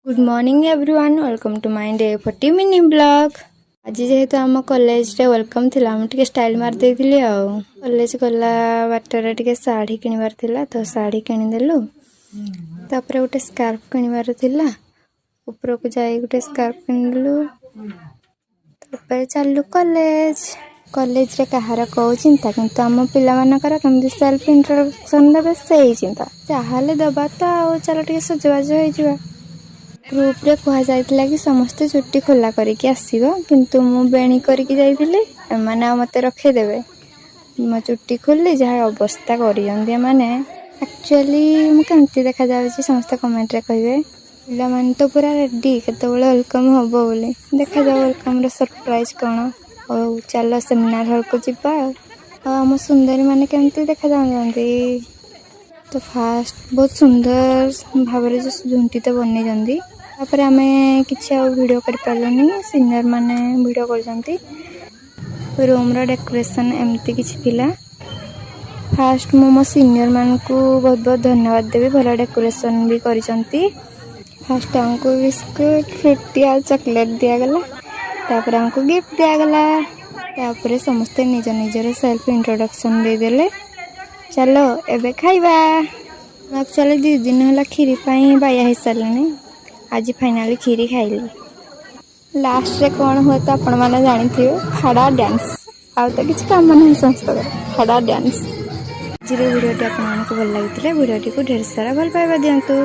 Good morning everyone welcome to my day 40 mini blog. आज जेहेतु आम कॉलेज रे वेलकम थिला मुझे स्टाइल मार देइथिली आ कॉलेज गला बाटर टिके साड़ी किनिबार थिला तो साड़ी किनि देलु। तापर गोटे स्कार्फ किनिबार थिला ऊपर को जाई गोटे स्कार्फ किनिलु। तापर चलु कॉलेज कॉलेज रे कहार को चिंता किंतु आम पिला मानकर केमती सेल्फ इंट्रोडक्शन देबे सेही चिंता चाहले दबा तो आ चलो टिके सजबाज होई जिबा। ग्रुप रे कहा जाइतिला कि समस्ते चुट्टी खोला करके आसीबो किंतु मु बेणी करके जाइतिली माने मते रखे देबे मो चुट्टी खोलली जहा अवस्था करियंदी माने एक्चुअली मु केमती देखा जाउची समस्त कमेंट रे कहिबे। पिला माने तो पूरा रेडी केतबेले वेलकम हबो बोले देखा जाउ वेलकम रे सरप्राइज कोन ओ चलो सेमिनार हॉल को जिबा हम सुंदरी माने केमती देखा जाउंदी। तो फास्ट बहुत सुंदर भाव जो झुंटी तो बनी जंदी तापर आमे किछि वीडियो कर पालनी सीनियर माने वीडियो कर रूम रो डेकोरेशन एमती किछि थिला। फास्ट मो सीनियर मान को बहुत बहुत धन्यवाद देबी भला डेकोरेशन भी करिसंती। फास्ट हमको बिस्कुट फ्रूटी आ चॉकलेट दिया गला तापर हमको गिफ्ट दिया गला तापर समस्त निज निजर सेल्फ इंट्रोडक्शन दे देले। चलो एबे खाइबा एक्चुअली 2 दिन होला खीरी पाई बाया हिस्सा लेने आज फाइनली खीरी खाइली। लास्ट रे कौन हुआ तो आपण माने जानी थे फाड़ा डांस आ तो किछ काम नहीं समस्त फाड़ा डांस। जी वीडियो टी आपण को भल लागितले वीडियो टी को ढेर सारा भल पाइबा दियंतु।